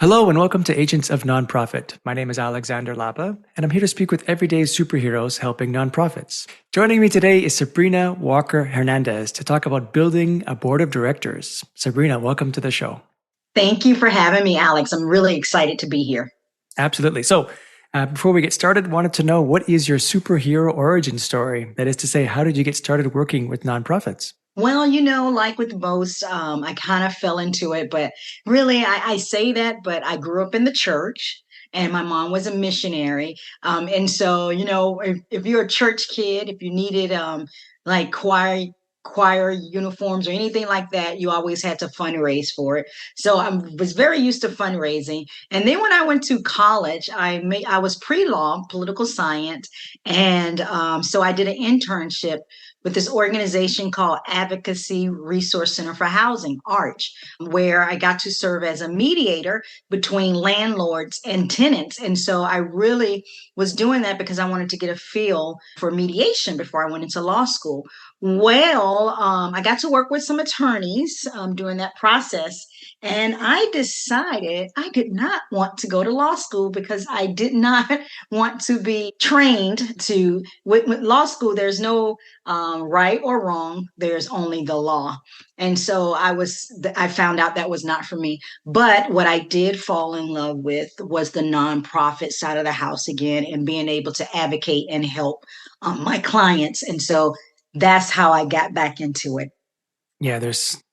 Hello and welcome to Agents of Nonprofit. My name is Alexander Lapa, and I'm here to speak with everyday superheroes helping nonprofits. Joining me today is Sabrina Walker Hernandez to talk about building a board of directors. Sabrina, welcome to the show. Thank you for having me, Alex. I'm really excited to be here. Absolutely. So, before we get started, wanted to know, what is your superhero origin story? That is to say, how did you get started working with nonprofits? Well, like with most, I kind of fell into it, but really, I say that, but I grew up in the church. And my mom was a missionary. And so, if you're a church kid, if you needed like choir uniforms or anything like that, you always had to fundraise for it. So I was very used to fundraising. And then when I went to college, I was pre-law, political science, and so I did an internship with this organization called Advocacy Resource Center for Housing, ARCH, where I got to serve as a mediator between landlords and tenants. And so I really was doing that because I wanted to get a feel for mediation before I went into law school. Well, I got to work with some attorneys during that process. And I decided I did not want to go to law school because I did not want to be trained to, with law school, there's no right or wrong, there's only the law. And so I found out that was not for me. But what I did fall in love with was the nonprofit side of the house again, and being able to advocate and help my clients. And so that's how I got back into it. Yeah,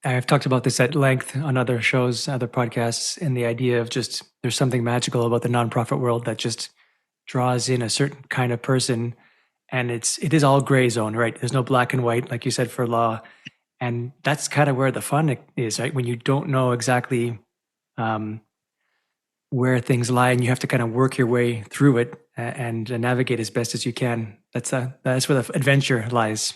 I've talked about this at length on other shows, other podcasts, and the idea of just there's something magical about the nonprofit world that just draws in a certain kind of person. And it is all gray zone, right? There's no black and white, like you said, for law. And that's kind of where the fun is, right? When you don't know exactly where things lie and you have to kind of work your way through it and navigate as best as you can. That's where the adventure lies.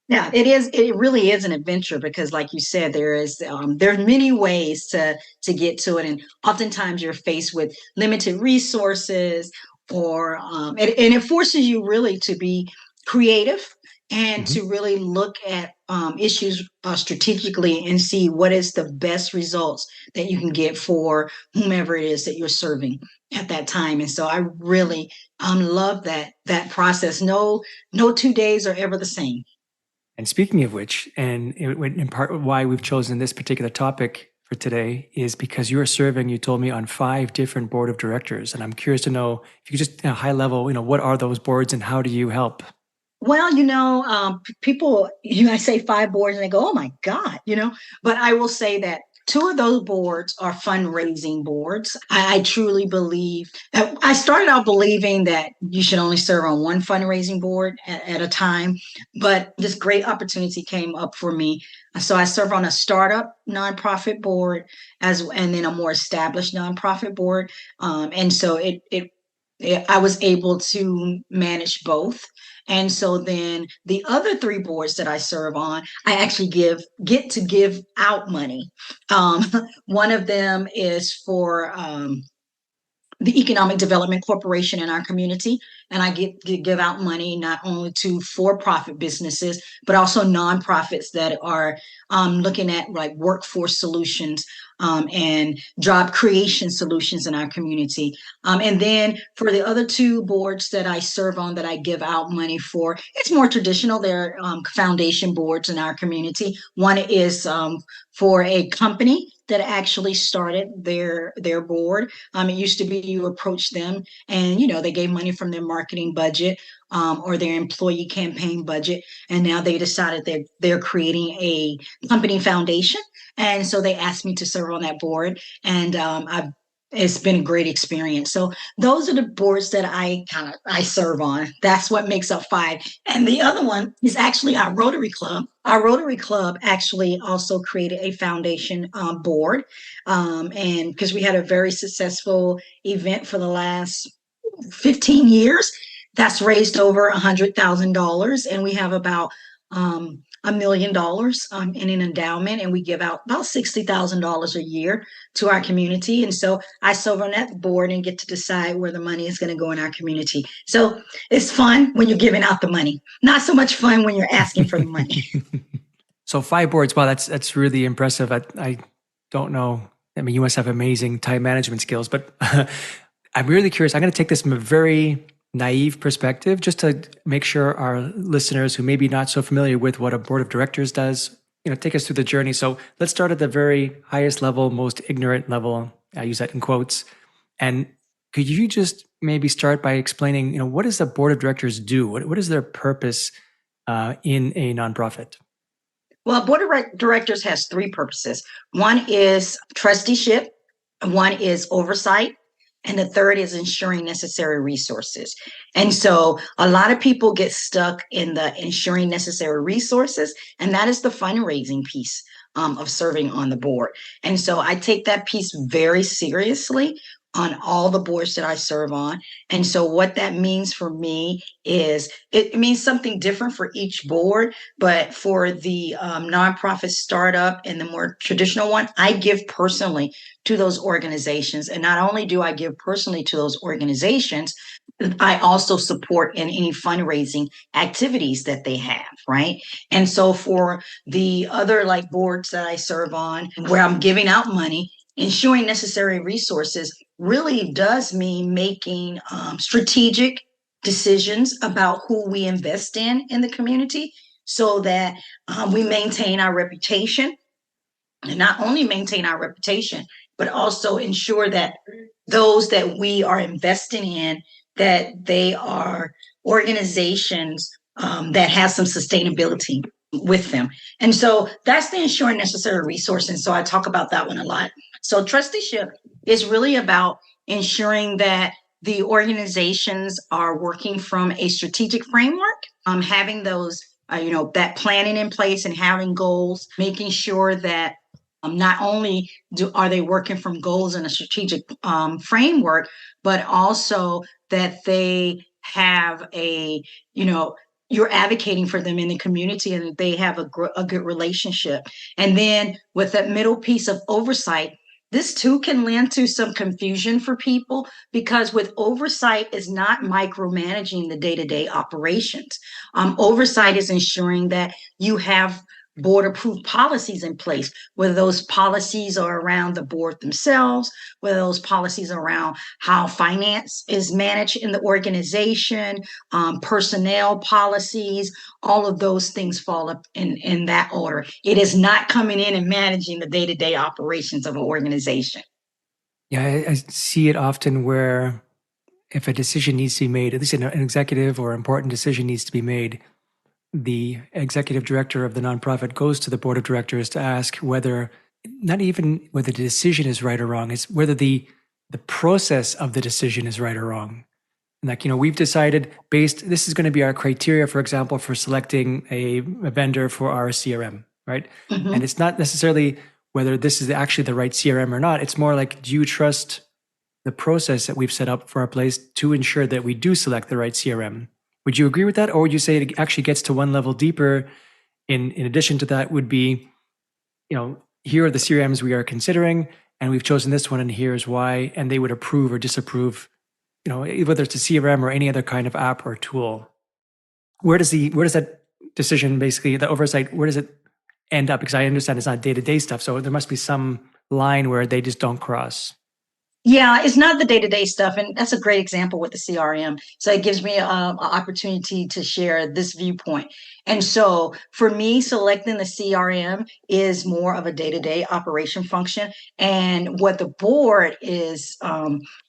Yeah, it is. It really is an adventure because, like you said, there's many ways to get to it, and oftentimes you're faced with limited resources, or and it forces you really to be creative and Mhm. to really look at issues strategically and see what is the best results that you can get for whomever it is that you're serving at that time. And so I really love that process. No 2 days are ever the same. And speaking of which, and in part why we've chosen this particular topic for today is because you are serving, you told me, on 5 different board of directors. And I'm curious to know if you could just, high level, what are those boards and how do you help? Well, people, I say 5 boards and they go, oh my God, but I will say that 2 of those boards are fundraising boards. I truly believe, I started out believing that you should only serve on one fundraising board at a time, but this great opportunity came up for me. So I serve on a startup nonprofit board and then a more established nonprofit board. And so I was able to manage both. And so then the other 3 boards that I serve on, I actually get to give out money. Um, one of them is for the Economic Development Corporation in our community. And I give out money not only to for-profit businesses, but also nonprofits that are looking at like workforce solutions and job creation solutions in our community. And then for the other 2 boards that I serve on that I give out money for, it's more traditional. They're foundation boards in our community. One is for a company that actually started their board. It used to be you approach them and, they gave money from their marketing budget or their employee campaign budget. And now they decided they're creating a company foundation. And so they asked me to serve on that board. And it's been a great experience. So those are the boards that I serve on. That's what makes up 5. And the other one is actually our Rotary Club. Our Rotary Club actually also created a foundation board. And because we had a very successful event for the last 15 years, that's raised over $100,000. And we have about $1 million in an endowment, and we give out about $60,000 a year to our community. And so I serve on that board and get to decide where the money is going to go in our community. So it's fun when you're giving out the money, not so much fun when you're asking for the money. So 5 boards, wow, that's really impressive. I don't know I mean, you must have amazing time management skills, but I'm really curious. I'm going to take this from a very naive perspective just to make sure our listeners who may be not so familiar with what a board of directors does, take us through the journey. So let's start at the very highest level, most ignorant level. I use that in quotes. And could you just maybe start by explaining, what does the board of directors do? What is their purpose in a nonprofit? Well, board of directors has three purposes. One is trusteeship, one is oversight, and the third is ensuring necessary resources. And so a lot of people get stuck in the ensuring necessary resources, and that is the fundraising piece of serving on the board. And so I take that piece very seriously on all the boards that I serve on. And so what that means for me is it means something different for each board, but for the nonprofit startup and the more traditional one, I give personally to those organizations. And not only do I give personally to those organizations, I also support in any fundraising activities that they have, right? And so for the other like boards that I serve on, where I'm giving out money, ensuring necessary resources really does mean making strategic decisions about who we invest in the community so that we maintain our reputation, and not only maintain our reputation, but also ensure that those that we are investing in, that they are organizations that have some sustainability with them. And so that's the ensuring necessary resource. And so I talk about that one a lot. So trusteeship is really about ensuring that the organizations are working from a strategic framework, having those, that planning in place and having goals, making sure that not only are they working from goals in a strategic framework, but also that they have you're advocating for them in the community and that they have a good relationship. And then with that middle piece of oversight, this too can lend to some confusion for people because with oversight is not micromanaging the day-to-day operations. Oversight is ensuring that you have board approved policies in place, whether those policies are around the board themselves, whether those policies are around how finance is managed in the organization, personnel policies, all of those things fall up in that order. It is not coming in and managing the day-to-day operations of an organization. Yeah, I see it often where if a decision needs to be made, at least an executive or important decision needs to be made, the executive director of the nonprofit goes to the board of directors to ask whether, not even whether the decision is right or wrong, it's whether the process of the decision is right or wrong. And like, we've decided this is going to be our criteria, for example, for selecting a vendor for our CRM, right? Mm-hmm. And it's not necessarily whether this is actually the right CRM or not. It's more like, do you trust the process that we've set up for our place to ensure that we do select the right CRM? Would you agree with that? Or would you say it actually gets to one level deeper? In addition to that would be, here are the CRMs we are considering, and we've chosen this one, and here's why, and they would approve or disapprove, whether it's a CRM or any other kind of app or tool. Where does that decision, basically, the oversight, where does it end up? Because I understand it's not day-to-day stuff, so there must be some line where they just don't cross. Yeah, it's not the day-to-day stuff. And that's a great example with the CRM. So it gives me an opportunity to share this viewpoint. And so for me, selecting the CRM is more of a day-to-day operation function. And what the board is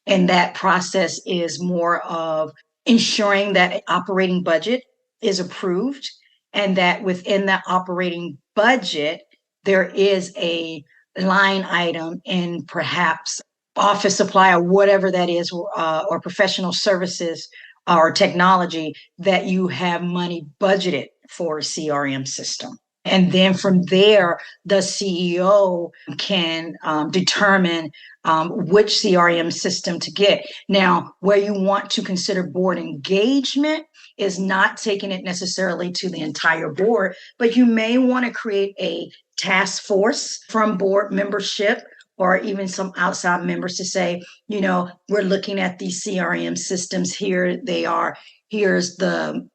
in that process is more of ensuring that operating budget is approved and that within that operating budget, there is a line item in perhaps office supply or whatever that is, or professional services or technology that you have money budgeted for a CRM system. And then from there, the CEO can determine which CRM system to get. Now, where you want to consider board engagement is not taking it necessarily to the entire board, but you may want to create a task force from board membership or even some outside members to say, we're looking at these CRM systems. Here they are. Here's the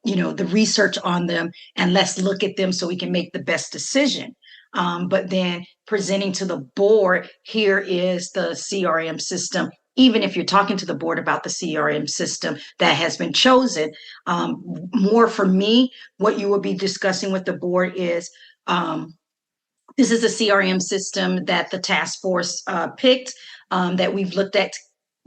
research on them, and let's look at them so we can make the best decision. But then presenting to the board, here is the CRM system. Even if you're talking to the board about the CRM system that has been chosen, more for me, what you will be discussing with the board is this is a CRM system that the task force picked, that we've looked at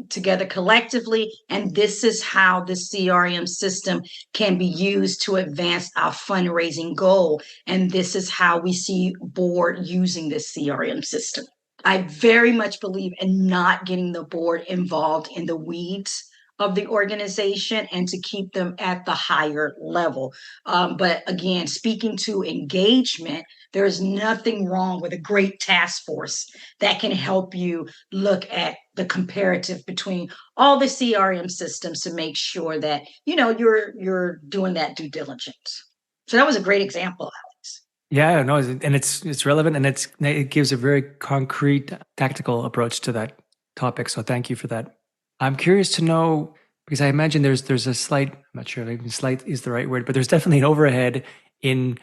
together collectively, and this is how the CRM system can be used to advance our fundraising goal. And this is how we see board using this CRM system. I very much believe in not getting the board involved in the weeds of the organization and to keep them at the higher level. But again, speaking to engagement, there's nothing wrong with a great task force that can help you look at the comparative between all the CRM systems to make sure that you're doing that due diligence. So that was a great example, Alex. Yeah, no, and it's relevant, and it gives a very concrete tactical approach to that topic. So thank you for that. I'm curious to know, because I imagine there's a slight, I'm not sure if even slight is the right word, but there's definitely an overhead in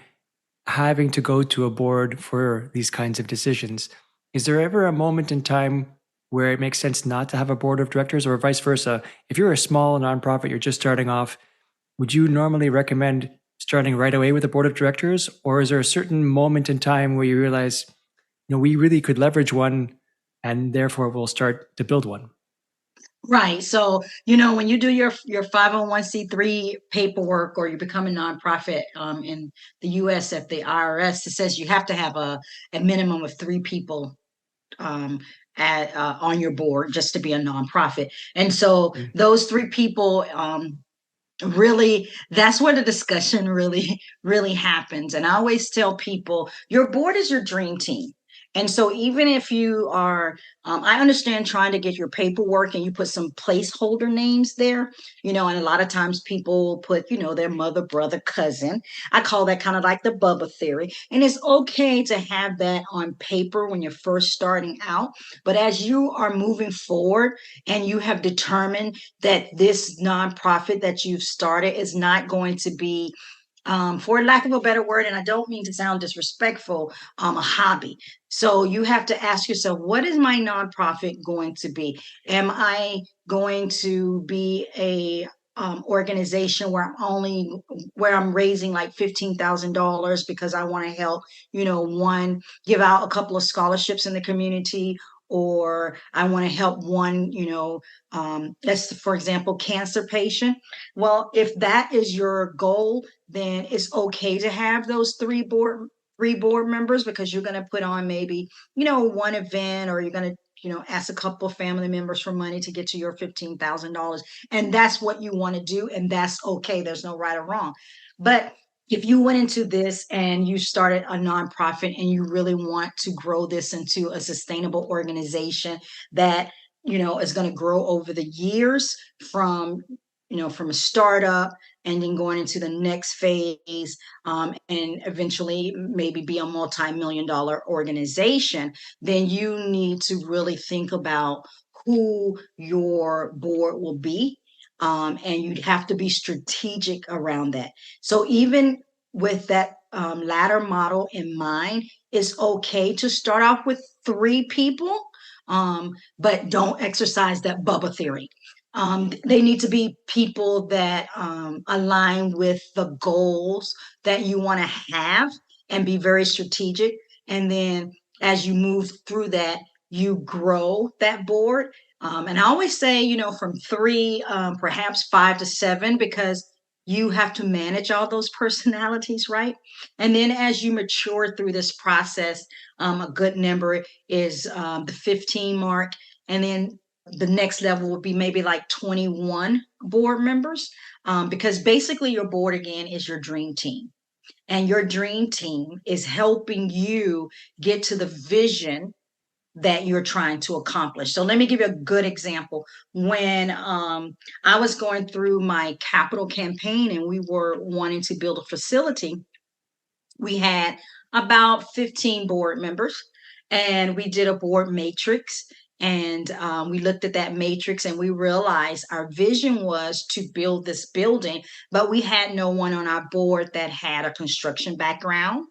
having to go to a board for these kinds of decisions. Is there ever a moment in time where it makes sense not to have a board of directors, or vice versa? If you're a small nonprofit, you're just starting off, would you normally recommend starting right away with a board of directors? Or is there a certain moment in time where you realize, we really could leverage one, and therefore we'll start to build one? Right. So, when you do your 501c3 paperwork or you become a nonprofit in the US at the IRS, it says you have to have a minimum of 3 people um, on your board just to be a nonprofit. And so Mm. those 3 people, really, that's where the discussion really really happens. And I always tell people your board is your dream team. And so even if you are I understand trying to get your paperwork and you put some placeholder names there, and a lot of times people put their mother, brother, cousin. I call that kind of like the Bubba theory, and it's okay to have that on paper when you're first starting out. But as you are moving forward and you have determined that this nonprofit that you've started is not going to be, for lack of a better word, and I don't mean to sound disrespectful, a hobby. So you have to ask yourself, what is my nonprofit going to be? Am I going to be a organization where I'm raising like $15,000 because I want to help, one, give out a couple of scholarships in the community, or I want to help one, let's, for example, cancer patient. Well, if that is your goal, then it's okay to have those three board members, because you're going to put on maybe, one event, or you're going to, ask a couple of family members for money to get to your $15,000. And that's what you want to do. And that's okay. There's no right or wrong. But if you went into this and you started a nonprofit and you really want to grow this into a sustainable organization that, is going to grow over the years, from a startup and then going into the next phase, and eventually maybe be a multi-million-dollar organization, then you need to really think about who your board will be. And you'd have to be strategic around that. So even with that ladder model in mind, it's okay to start off with 3 people, but don't exercise that Bubba theory. They need to be people that align with the goals that you want to have, and be very strategic. And then as you move through that, you grow that board. And I always say, from 3, perhaps 5 to 7, because you have to manage all those personalities, right? And then as you mature through this process, a good number is the 15 mark. And then the next level would be maybe like 21 board members, because basically your board again is your dream team, and your dream team is helping you get to the vision that you're trying to accomplish. So let me give you a good example. When I was going through my capital campaign and we were wanting to build a facility, we had about 15 board members, and we did a board matrix. And we looked at that matrix and we realized our vision was to build this building, but we had no one on our board that had a construction background.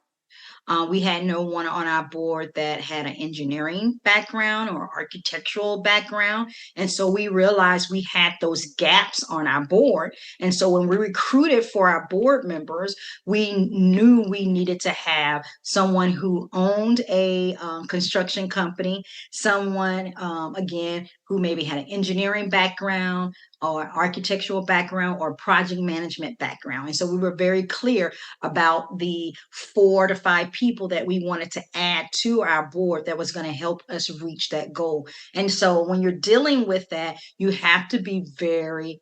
We had no one on our board that had an engineering background or architectural background. And so we realized we had those gaps on our board. And so when we recruited for our board members, we knew we needed to have someone who owned a construction company, someone, again, who maybe had an engineering background or architectural background or project management background. And so we were very clear about the 4 to 5 people that we wanted to add to our board that was going to help us reach that goal. And so when you're dealing with that, you have to be very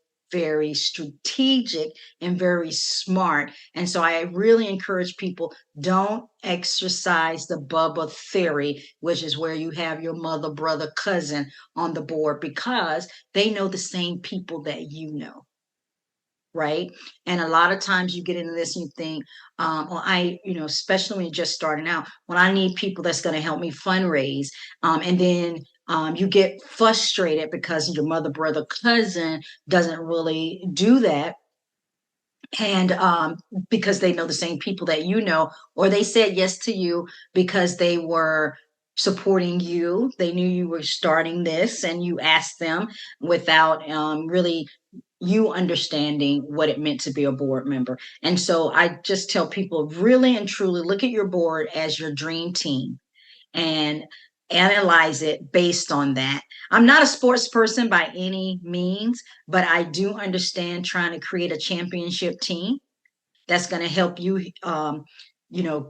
strategic and very smart. And so I really encourage people, don't exercise the Bubba theory, which is where you have your mother, brother, cousin on the board, because they know the same people that you know. Right. And a lot of times you get into this and you think, well, especially when you're just starting out, when I need people that's going to help me fundraise. And then you get frustrated because your mother, brother, cousin doesn't really do that. And because they know the same people that you know, or they said yes to you because they were supporting you. They knew you were starting this and you asked them without really you understanding what it meant to be a board member. And so I just tell people, really and truly look at your board as your dream team and analyze it based on that. I'm not a sports person by any means, but I do understand trying to create a championship team that's going to help you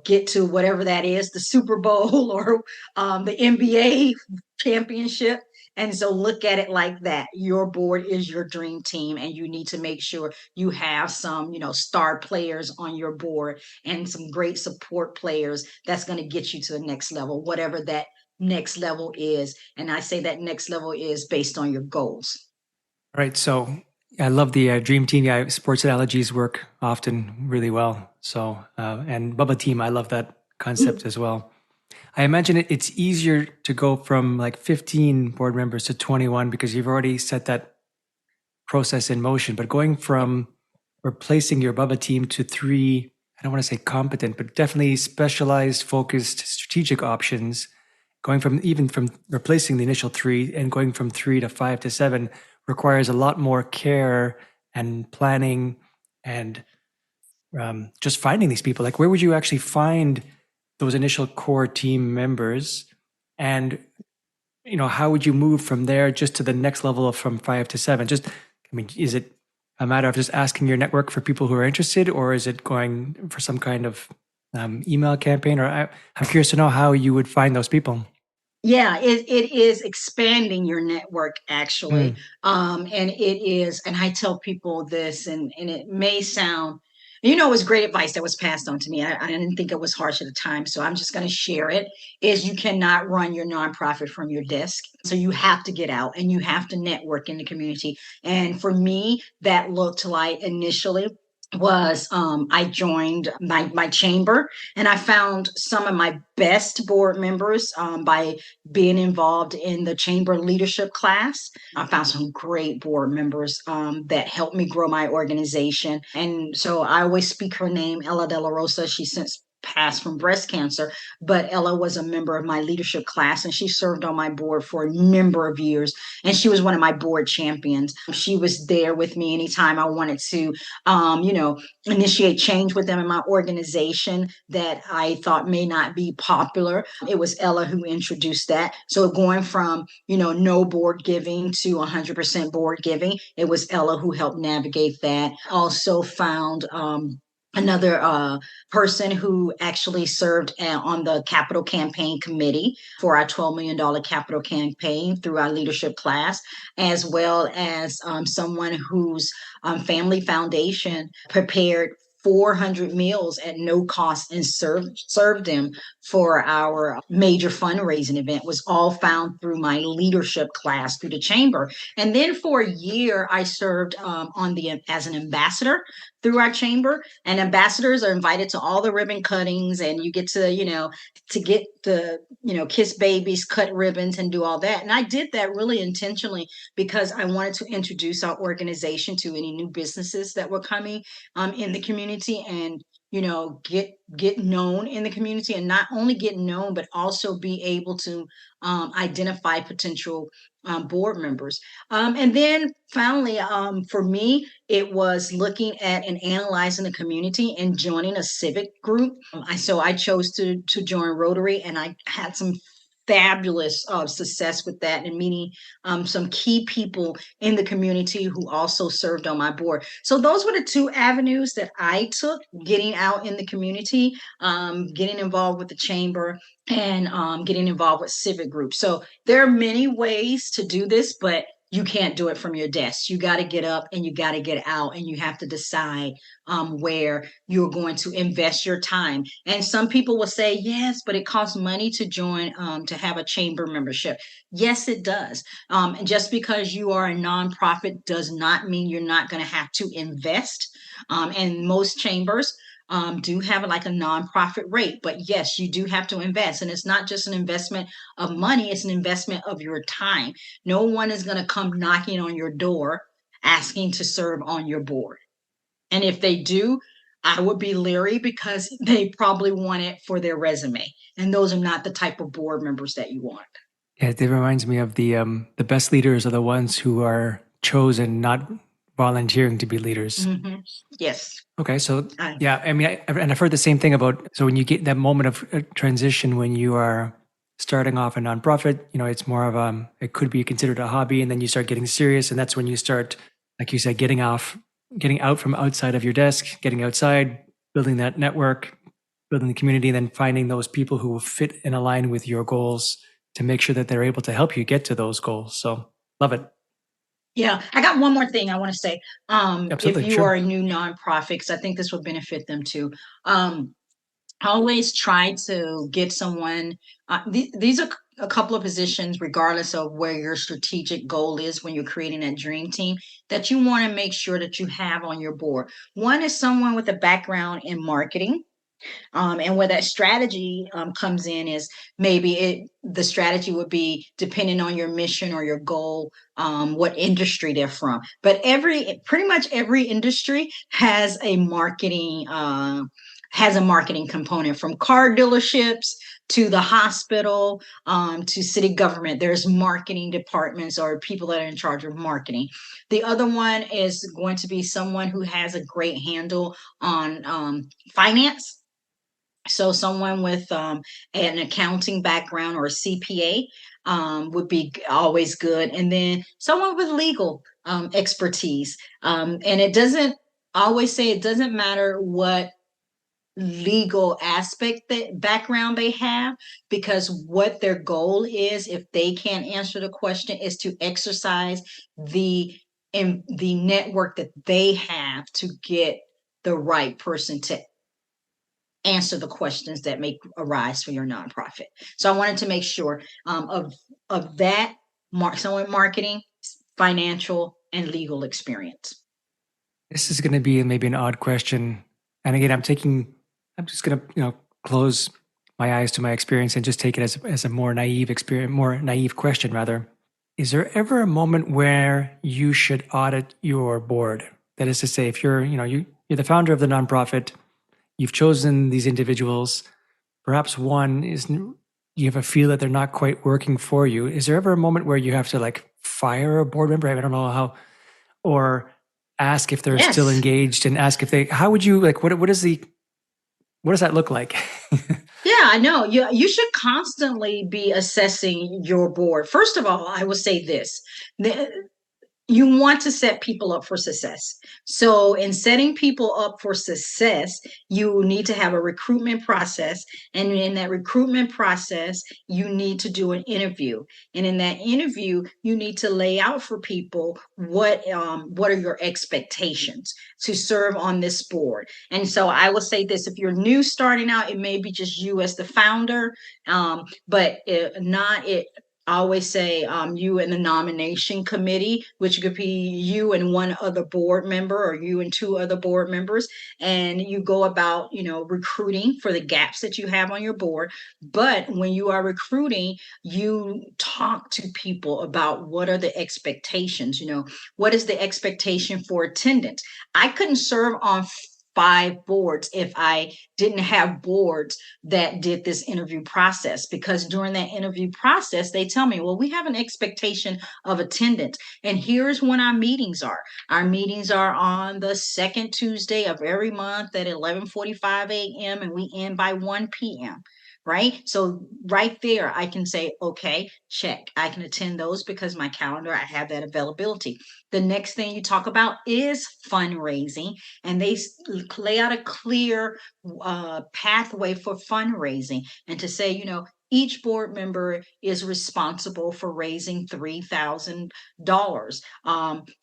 get to whatever that is, the Super Bowl or the NBA championship. And so look at it like that. Your board is your dream team, and you need to make sure you have some, star players on your board and some great support players that's going to get you to the next level, whatever that next level is. And I say that next level is based on your goals. Right. So I love the dream team. Yeah, sports analogies work often really well. So, and Bubba team, I love that concept as well. I imagine it's easier to go from like 15 board members to 21 because you've already set that process in motion. But going from replacing your Bubba team to 3, I don't want to say competent, but definitely specialized, focused, strategic options, going from replacing the initial 3 and going from 3 to 5 to 7 requires a lot more care and planning and just finding these people. Like, where would you actually find those initial core team members? And, how would you move from there just to the next level of from 5 to 7? Just, I mean, is it a matter of just asking your network for people who are interested, or is it going for some kind of email campaign? Or I'm curious to know how you would find those people. Yeah, it is expanding your network actually. Mm. And it is, and I tell people this, and it may sound, it was great advice that was passed on to me. I didn't think it was harsh at the time, so I'm just going to share it. Is you cannot run your nonprofit from your desk. So you have to get out and you have to network in the community. And for me, that looked like initially was I joined my chamber, and I found some of my best board members by being involved in the chamber leadership class. I found some great board members that helped me grow my organization. And so I always speak her name, Ella De La Rosa. She's since passed from breast cancer, but Ella was a member of my leadership class and she served on my board for a number of years. And she was one of my board champions. She was there with me anytime I wanted to, initiate change with them in my organization that I thought may not be popular. It was Ella who introduced that. So going from, no board giving to 100% board giving, it was Ella who helped navigate that. Also found, another person who actually served on the capital campaign committee for our $12 million capital campaign through our leadership class, as well as someone whose family foundation prepared 400 meals at no cost and served them for our major fundraising event. Was all found through my leadership class through the chamber. And then for a year I served as an ambassador through our chamber, and ambassadors are invited to all the ribbon cuttings, and you get to get the kiss babies, cut ribbons, and do all that. And I did that really intentionally because I wanted to introduce our organization to any new businesses that were coming in the community. And get known in the community, and not only get known, but also be able to identify potential board members. And then finally, for me, it was looking at and analyzing the community and joining a civic group. I chose to join Rotary, and I had some fabulous success with that, and meeting some key people in the community who also served on my board. So those were the two avenues that I took: getting out in the community, getting involved with the chamber, and getting involved with civic groups. So there are many ways to do this, but you can't do it from your desk. You got to get up and you got to get out, and you have to decide where you're going to invest your time. And some people will say, yes, but it costs money to join, to have a chamber membership. Yes, it does. And just because you are a nonprofit does not mean you're not going to have to invest. And most chambers do have like a nonprofit rate, but yes, you do have to invest. And it's not just an investment of money, it's an investment of your time. No one is going to come knocking on your door asking to serve on your board. And if they do, I would be leery, because they probably want it for their resume. And those are not the type of board members that you want. Yeah, it reminds me of the best leaders are the ones who are chosen, not volunteering to be leaders. Mm-hmm. Yes. Okay, so yeah, I mean, and I've heard the same thing about, so when you get that moment of transition when you are starting off a nonprofit, it's more of it could be considered a hobby, and then you start getting serious, and that's when you start, like you said, getting out from outside of your desk, getting outside, building that network, building the community, and then finding those people who will fit and align with your goals to make sure that they're able to help you get to those goals. So love it. Yeah, I got one more thing I want to say. Absolutely, If you sure. are a new nonprofit, because I think this will benefit them too. Always try to get someone. These are a couple of positions, regardless of where your strategic goal is when you're creating that dream team, that you want to make sure that you have on your board. One is someone with a background in marketing. And where that strategy comes in is maybe the strategy would be depending on your mission or your goal, what industry they're from. But pretty much every industry has a marketing component, from car dealerships to the hospital, to city government. There's marketing departments or people that are in charge of marketing. The other one is going to be someone who has a great handle on finance. So someone with an accounting background or a CPA would be always good. And then someone with legal expertise. And it doesn't matter what legal aspect that background they have, because what their goal is, if they can't answer the question, is to exercise the network that they have to get the right person to answer the questions that may arise for your nonprofit. So I wanted to make sure of that, someone marketing, financial, and legal experience. This is going to be maybe an odd question, and again, I'm just going to close my eyes to my experience and just take it as a more naive experience, more naive question rather. Is there ever a moment where you should audit your board? That is to say, if you're the founder of the nonprofit, you've chosen these individuals, perhaps one is, you have a feel that they're not quite working for you. Is there ever a moment where you have to like fire a board member? I don't know how, or ask if they're Yes. still engaged, and ask if how would you like, what does that look like? Yeah, I know. You should constantly be assessing your board. First of all, I will say this. You want to set people up for success. So in setting people up for success, you need to have a recruitment process. And in that recruitment process, you need to do an interview. And in that interview, you need to lay out for people what are your expectations to serve on this board. And so I will say this: if you're new starting out, it may be just you as the founder, but I always say you and the nomination committee, which could be you and one other board member, or you and two other board members, and you go about, recruiting for the gaps that you have on your board. But when you are recruiting, you talk to people about what are the expectations. What is the expectation for attendance? I couldn't serve on 5 boards if I didn't have boards that did this interview process, because during that interview process, they tell me, well, we have an expectation of attendance. And here's when our meetings are. Our meetings are on the second Tuesday of every month at 11:45 a.m. and we end by 1 p.m. Right? So right there, I can say, okay, check. I can attend those because my calendar, I have that availability. The next thing you talk about is fundraising, and they lay out a clear pathway for fundraising, and to say, each board member is responsible for raising $3,000,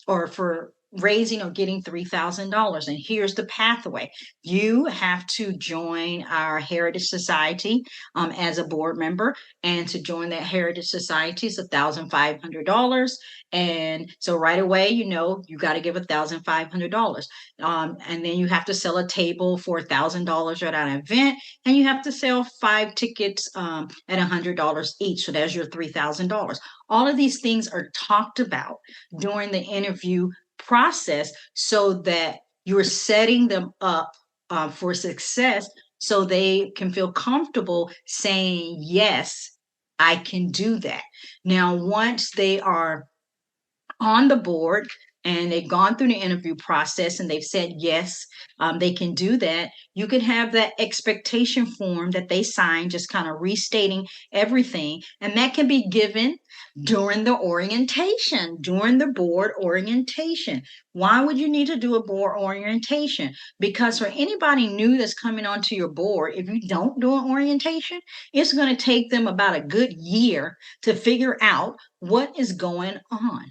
or for raising or getting $3,000. And here's the pathway. You have to join our Heritage Society as a board member. And to join that Heritage Society is $1,500. And so right away, you got to give $1,500. And then you have to sell a table for $1,000 at an event, and you have to sell 5 tickets at $100 each. So there's your $3,000. All of these things are talked about during the interview process so that you're setting them up for success, so they can feel comfortable saying, yes, I can do that. Now, once they are on the board and they've gone through the interview process and they've said yes, they can do that, you can have that expectation form that they sign, just kind of restating everything, and that can be given during the orientation, during the board orientation. Why would you need to do a board orientation? Because for anybody new that's coming onto your board, if you don't do an orientation, it's going to take them about a good year to figure out what is going on.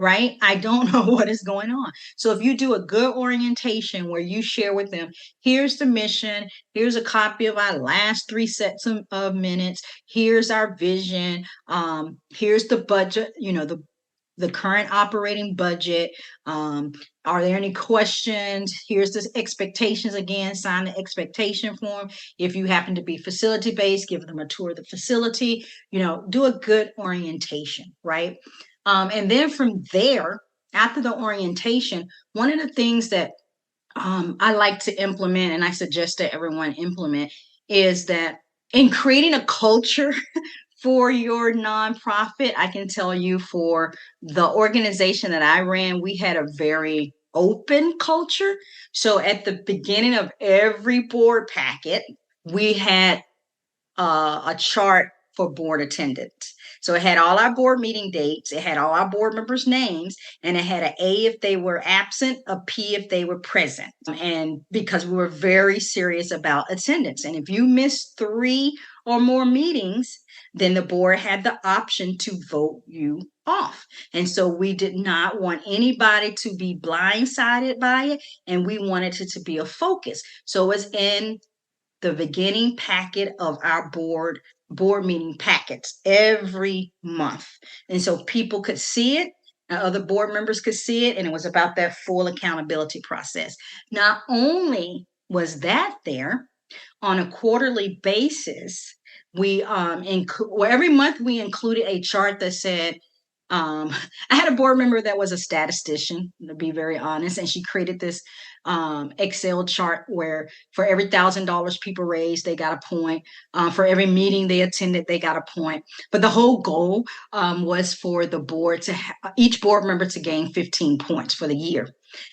Right? I don't know what is going on. So if you do a good orientation where you share with them, here's the mission, here's a copy of our last 3 sets of minutes, here's our vision, here's the budget, the current operating budget. Are there any questions? Here's the expectations again, sign the expectation form. If you happen to be facility based, give them a tour of the facility, do a good orientation, right? And then from there, after the orientation, one of the things that I like to implement, and I suggest that everyone implement, is that in creating a culture for your nonprofit, I can tell you, for the organization that I ran, we had a very open culture. So at the beginning of every board packet, we had a chart for board attendance. So it had all our board meeting dates, it had all our board members' names, and it had an A if they were absent, a P if they were present. And because we were very serious about attendance. And if you missed 3 or more meetings, then the board had the option to vote you off. And so we did not want anybody to be blindsided by it, and we wanted it to be a focus. So it's in the beginning packet of our board meeting packets every month. And so people could see it, and other board members could see it, and it was about that full accountability process. Not only was that there, on a quarterly basis, we every month we included a chart that said, I had a board member that was a statistician, to be very honest, and she created this Excel chart where for every $1,000 people raised, they got a point. For every meeting they attended, they got a point. But the whole goal was for the board to each board member to gain 15 points for the year.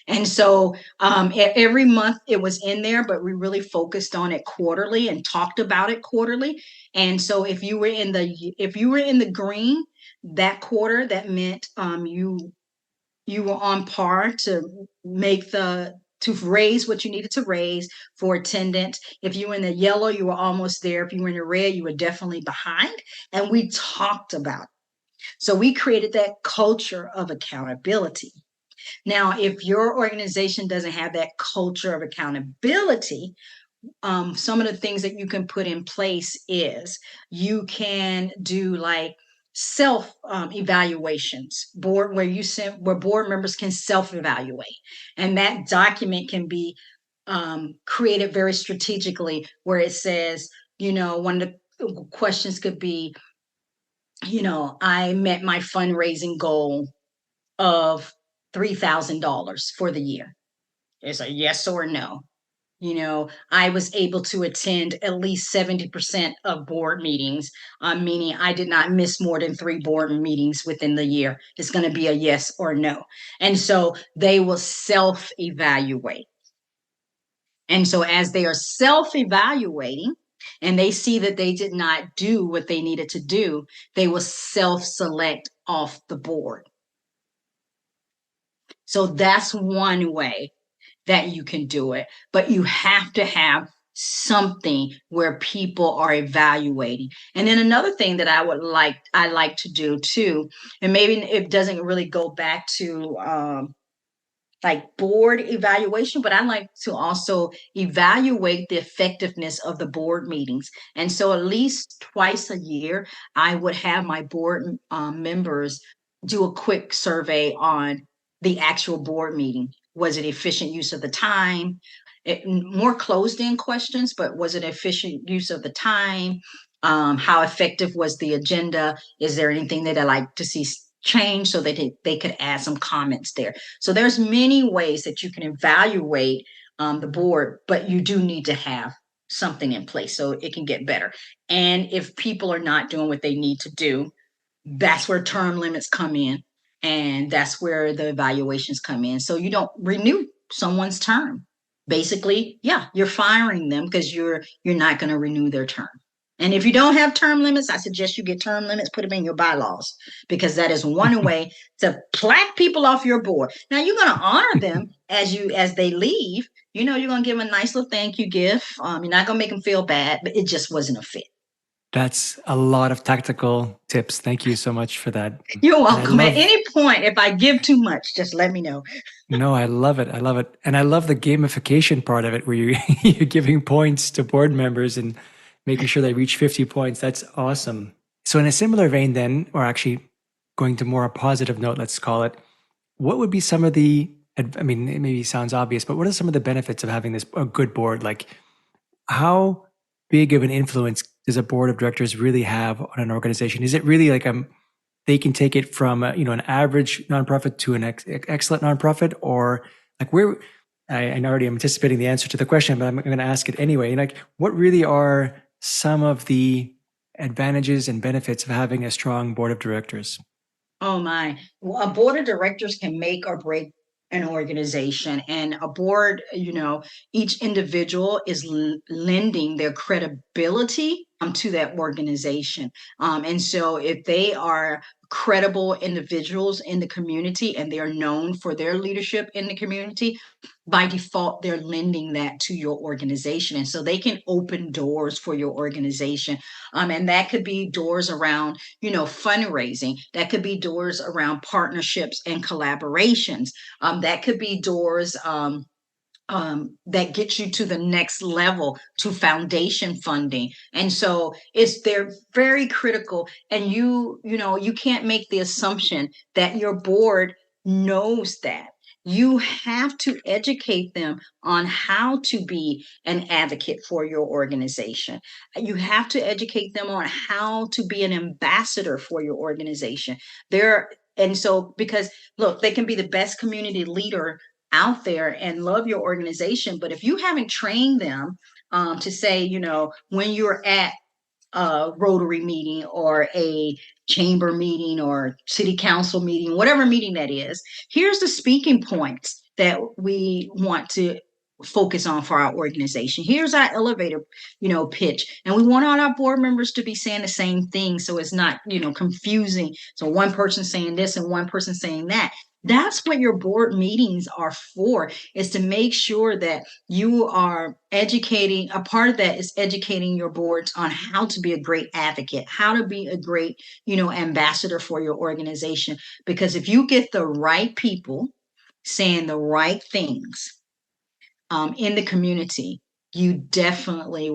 And so every month it was in there, but we really focused on it quarterly and talked about it quarterly. And so if you were in the green that quarter, that meant you were on par to raise what you needed to raise for attendance. If you were in the yellow, you were almost there. If you were in the red, you were definitely behind. And we talked about it. So we created that culture of accountability. Now, if your organization doesn't have that culture of accountability, some of the things that you can put in place is you can do like self evaluations, where board members can self evaluate, and that document can be created very strategically, where it says, one of the questions could be, I met my fundraising goal of $3,000 for the year. It's a yes or no. I was able to attend at least 70% of board meetings, meaning I did not miss more than 3 board meetings within the year. It's going to be a yes or no. And so they will self evaluate. And so as they are self evaluating and they see that they did not do what they needed to do, they will self select off the board. So that's one way that you can do it, but you have to have something where people are evaluating. And then another thing that I like to do too, and maybe it doesn't really go back to like board evaluation, but I like to also evaluate the effectiveness of the board meetings. And so at least twice a year, I would have my board members do a quick survey on the actual board meeting. Was it efficient use of the time? More closed in questions, but was it efficient use of the time? How effective was the agenda? Is there anything that I like to see change, so that they could add some comments there? So there's many ways that you can evaluate the board, but you do need to have something in place so it can get better. And if people are not doing what they need to do, that's where term limits come in, and that's where the evaluations come in. So you don't renew someone's term. Basically, yeah, you're firing them because you're not going to renew their term. And if you don't have term limits, I suggest you get term limits, put them in your bylaws, because that is one way to plaque people off your board. Now you're going to honor them as they leave. You're going to give them a nice little thank you gift. You're not going to make them feel bad, but it just wasn't a fit. That's a lot of tactical tips. Thank you so much for that. You're welcome. At any point, if I give too much, just let me know. No, I love it. I love it. And I love the gamification part of it where you're giving points to board members and making sure they reach 50 points. That's awesome. So in a similar vein then, or actually going to more a positive note, let's call it, what would be some of the, I mean, it maybe sounds obvious, but what are some of the benefits of having a good board? Like, how big of an influence does a board of directors really have on an organization? Is it really like they can take it from an average nonprofit to an excellent nonprofit, or like where? I already am anticipating the answer to the question, but I'm going to ask it anyway. Like, what really are some of the advantages and benefits of having a strong board of directors? Oh my. Well, a board of directors can make or break an organization, and a board, each individual is lending their credibility to that organization. And so if they are credible individuals in the community and they are known for their leadership in the community, by default, they're lending that to your organization. And so they can open doors for your organization. And that could be doors around, fundraising. That could be doors around partnerships and collaborations. That could be doors that get you to the next level, to foundation funding. And so they're very critical. And you can't make the assumption that your board knows that. You have to educate them on how to be an advocate for your organization. You have to educate them on how to be an ambassador for your organization. And so, because look, they can be the best community leader out there and love your organization, but if you haven't trained them to say, when you're at a Rotary meeting or a chamber meeting or city council meeting, whatever meeting that is, here's the speaking points that we want to focus on for our organization. Here's our elevator, pitch. And we want all our board members to be saying the same thing, so it's not, confusing. So one person saying this and one person saying that. That's what your board meetings are for, is to make sure that you are educating. A part of that is educating your boards on how to be a great advocate, how to be a great, ambassador for your organization. Because if you get the right people saying the right things in the community, they definitely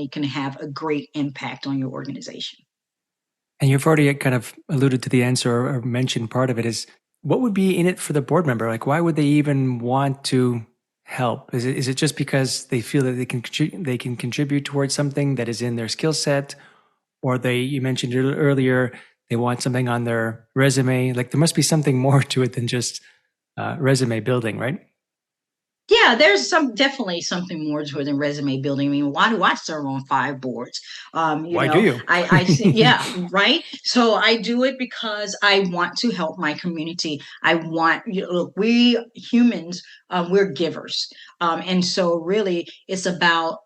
can have a great impact on your organization. And you've already kind of alluded to the answer or mentioned part of it is, what would be in it for the board member? Like, why would they even want to help? Is it just because they feel that they can contribute towards something that is in their skill set, or you mentioned earlier, they want something on their resume? Like, there must be something more to it than just resume building, right? Yeah, there's definitely something more to it than resume building. I mean, why do I serve on 5 boards? Why do you? Yeah, right. So I do it because I want to help my community. I want, look, we humans, we're givers. And so really it's about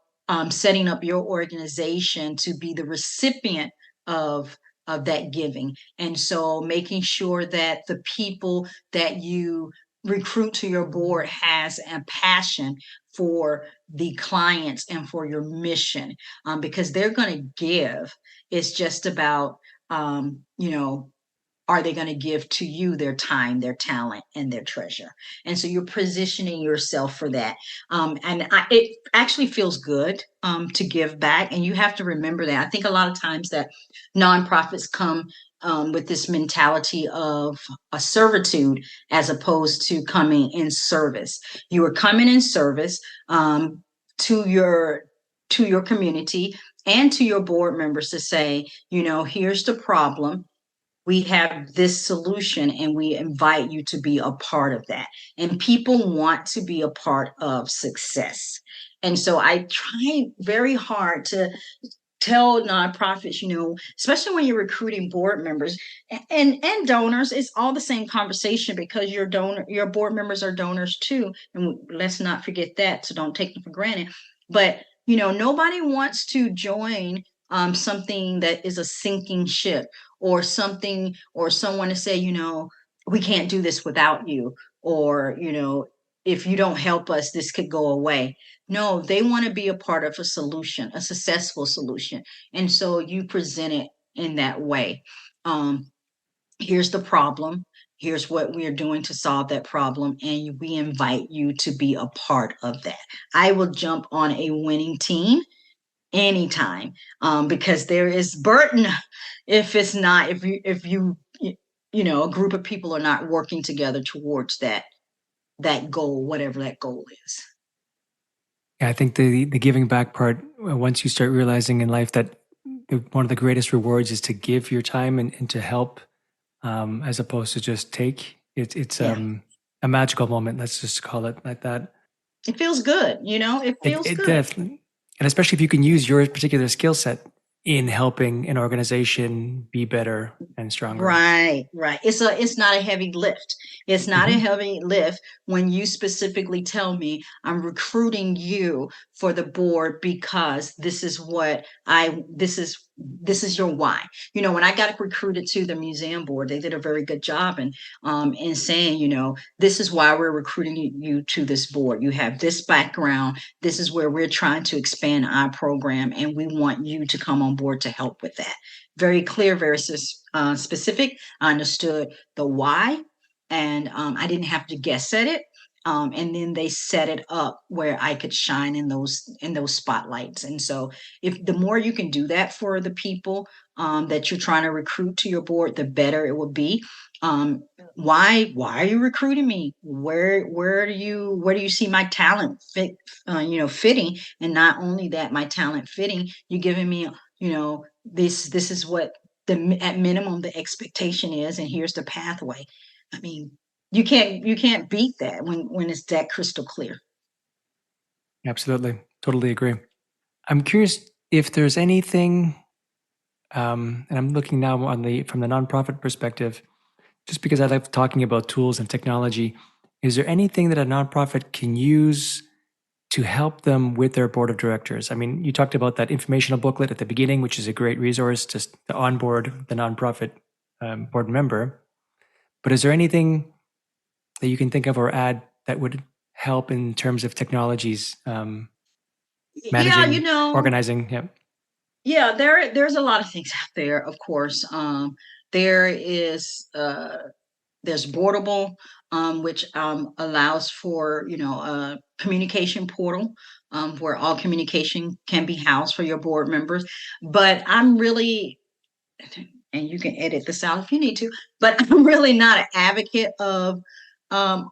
setting up your organization to be the recipient of that giving. And so making sure that the people that you recruit to your board has a passion for the clients and for your mission, because they're going to give. It's just about, you know, are they going to give to you their time, their talent, and their treasure? And so you're positioning yourself for that. It actually feels good to give back. And you have to remember that. I think a lot of times that nonprofits come with this mentality of a servitude as opposed to coming in service. You are coming in service to your community and to your board members to say, here's the problem, we have this solution, and we invite you to be a part of that. And people want to be a part of success. And so I try very hard to tell nonprofits, especially when you're recruiting board members and donors, it's all the same conversation, because your board members are donors too. And let's not forget that. So don't take them for granted. But nobody wants to join something that is a sinking ship, or something, or someone to say, we can't do this without you, or if you don't help us, this could go away. No, they want to be a part of a solution, a successful solution. And so you present it in that way. Um, Here's the problem. Here's what we are doing to solve that problem. And we invite you to be a part of that. I will jump on a winning team anytime, because there is burden if it's not, a group of people are not working together towards that goal, whatever that goal is. Yeah, I think the giving back part, once you start realizing in life that one of the greatest rewards is to give your time and to help, as opposed to just take. It's Yeah. a magical moment. Let's just call it like that. It feels good, it feels It good. definitely, and especially if you can use your particular skill set in helping an organization be better and stronger. Right, right. It's not a heavy lift. It's not a Hmm. heavy lift when you specifically tell me I'm recruiting you for the board because this is your why. When I got recruited to the museum board, they did a very good job in saying, this is why we're recruiting you to this board. You have this background. This is where we're trying to expand our program, and we want you to come on board to help with that. Very clear, very specific. I understood the why, and I didn't have to guess at it. And then they set it up where I could shine in those spotlights. And so, if the more you can do that for the people that you're trying to recruit to your board, the better it will be. Um, why are you recruiting me? Where do you see my talent fitting? And not only that, my talent fitting, you're giving me, this is what at minimum the expectation is, and here's the pathway. I mean, you can't beat that when it's that crystal clear. Absolutely, totally agree. I'm curious if there's anything, and I'm looking now on the from the nonprofit perspective, just because I like talking about tools and technology. Is there anything that a nonprofit can use to help them with their board of directors? I mean, you talked about that informational booklet at the beginning, which is a great resource to onboard the nonprofit board member. But is there anything that you can think of or add that would help in terms of technologies, Yeah, managing, organizing? Yeah. yeah, there's a lot of things out there, of course. There is there's Boardable, which allows for a communication portal, where all communication can be housed for your board members. But I'm really, and you can edit this out if you need to, but I'm really not an advocate of um,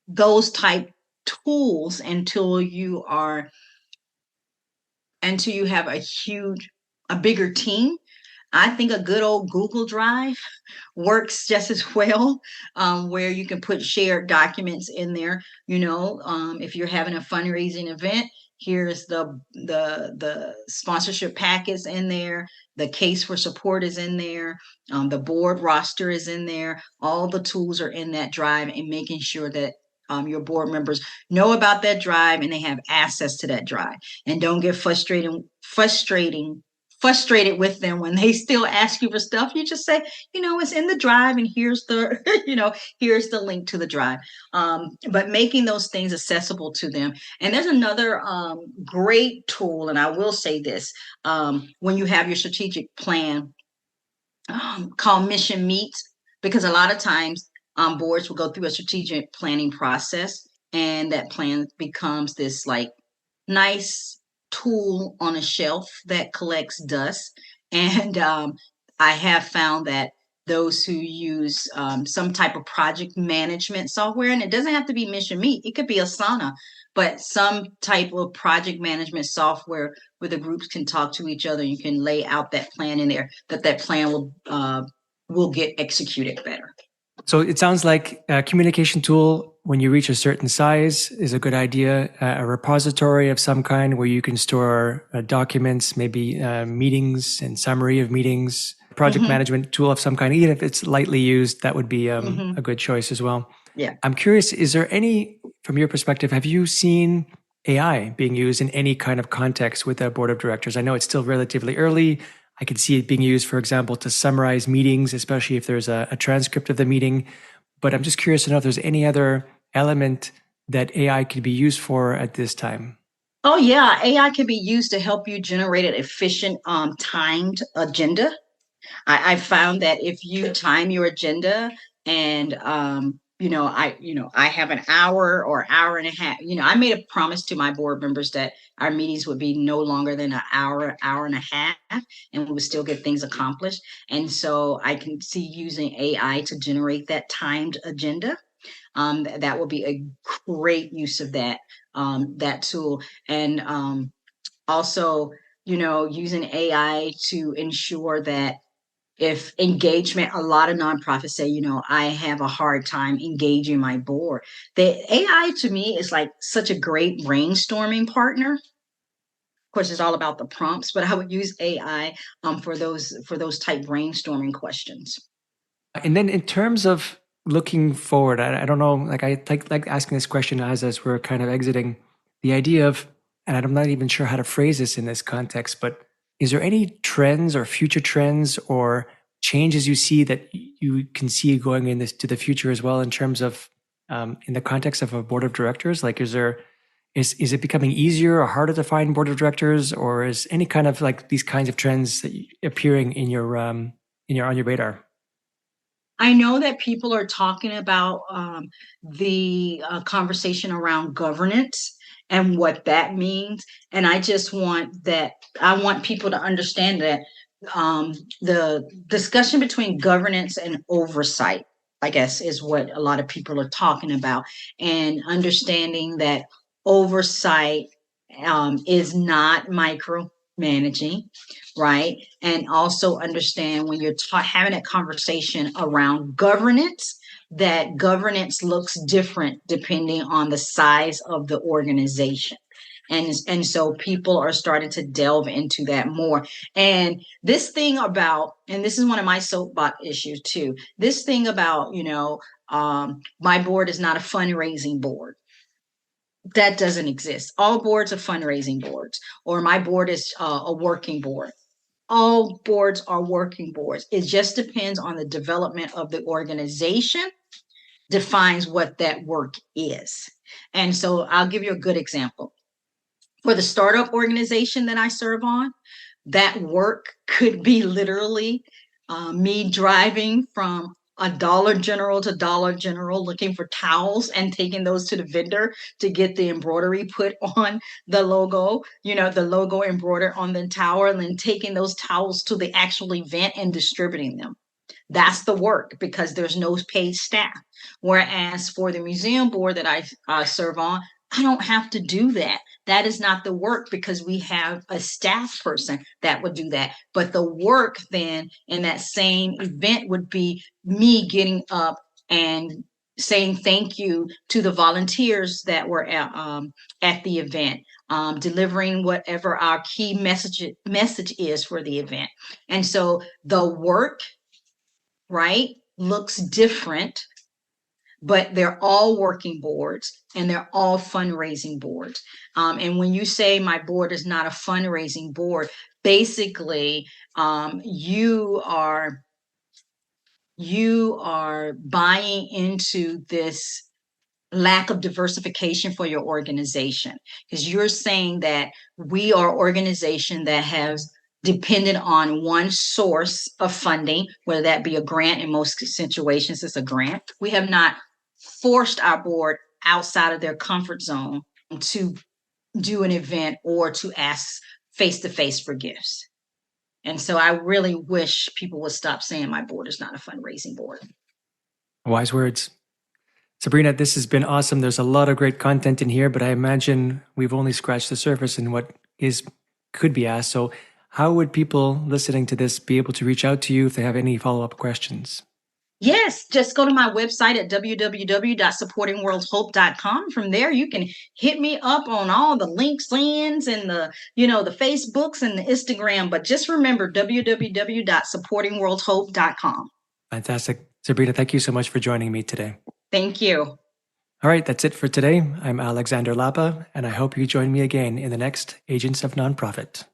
those type tools until you have a bigger team. I think a good old Google Drive works just as well, where you can put shared documents in there. If you're having a fundraising event, here's the sponsorship packets in there, the case for support is in there, the board roster is in there. All the tools are in that drive, and making sure that your board members know about that drive and they have access to that drive, and don't get frustrated with them when they still ask you for stuff. You just say, it's in the drive, and here's the, here's the link to the drive. But making those things accessible to them. And there's another great tool, and I will say this, when you have your strategic plan, called Mission Meet, because a lot of times boards will go through a strategic planning process, and that plan becomes this like nice tool on a shelf that collects dust. And I have found that those who use some type of project management software, and it doesn't have to be Mission Meet, it could be Asana, but some type of project management software where the groups can talk to each other. You can lay out that plan in there, that plan will get executed better. So it sounds like a communication tool when you reach a certain size is a good idea. A repository of some kind where you can store documents, maybe meetings and summary of meetings. Project management tool of some kind, even if it's lightly used, that would be a good choice as well. Yeah. I'm curious, is there any, from your perspective, have you seen AI being used in any kind of context with a board of directors? I know it's still relatively early. I can see it being used, for example, to summarize meetings, especially if there's a transcript of the meeting. But I'm just curious to know if there's any other element that AI could be used for at this time. Oh yeah, AI can be used to help you generate an efficient, timed agenda. I found that if you time your agenda, and I have an hour or hour and a half. I made a promise to my board members that our meetings would be no longer than an hour and a half, and we would still get things accomplished. And so I can see using AI to generate that timed agenda. That will be a great use of that tool. And also, using AI to ensure that if engagement, a lot of nonprofits say, I have a hard time engaging my board. The AI to me is like such a great brainstorming partner. Of course, it's all about the prompts, but I would use AI for those type brainstorming questions. And then in terms of looking forward, I don't know, like I like asking this question as we're kind of exiting the idea of, and I'm not even sure how to phrase this in this context, but is there any trends or future trends or changes you see that you can see going in this to the future as well in terms of in the context of a board of directors? Like, is it becoming easier or harder to find board of directors, or is any kind of like these kinds of trends that appearing in your on your radar? I know that people are talking about the conversation around governance and what that means. And I want people to understand that the discussion between governance and oversight, I guess, is what a lot of people are talking about, and understanding that oversight is not micromanaging, right? And also understand when you're having a conversation around governance, that governance looks different depending on the size of the organization. And so people are starting to delve into that more. And this thing about, and this is one of my soapbox issues too, this thing about, my board is not a fundraising board. That doesn't exist. All boards are fundraising boards, or my board is a working board. All boards are working boards. It just depends on the development of the organization, defines what that work is. And so I'll give you a good example. For the startup organization that I serve on, that work could be literally me driving from a Dollar General to Dollar General looking for towels and taking those to the vendor to get the embroidery put on the logo, the logo embroidered on the towel, and then taking those towels to the actual event and distributing them. That's the work, because there's no paid staff. Whereas for the museum board that I serve on, I don't have to do that. That is not the work, because we have a staff person that would do that. But the work then in that same event would be me getting up and saying thank you to the volunteers that were at the event, delivering whatever our key message is for the event. And so the work, right, looks different, but they're all working boards and they're all fundraising boards. And when you say my board is not a fundraising board, basically you are buying into this lack of diversification for your organization, because you're saying that we are an organization that has depended on one source of funding, whether that be a grant. In most situations it's a grant. We have not forced our board outside of their comfort zone to do an event or to ask face-to-face for gifts. And so I really wish people would stop saying my board is not a fundraising board. Wise words. Sabrina, this has been awesome. There's a lot of great content in here, but I imagine we've only scratched the surface in what could be asked. So how would people listening to this be able to reach out to you if they have any follow-up questions? Yes, just go to my website at www.supportingworldhope.com. From there, you can hit me up on all the LinkedIn's and the Facebooks and the Instagram. But just remember, www.supportingworldhope.com. Fantastic. Sabrina, thank you so much for joining me today. Thank you. All right, that's it for today. I'm Alexander Lapa, and I hope you join me again in the next Agents of Nonprofit.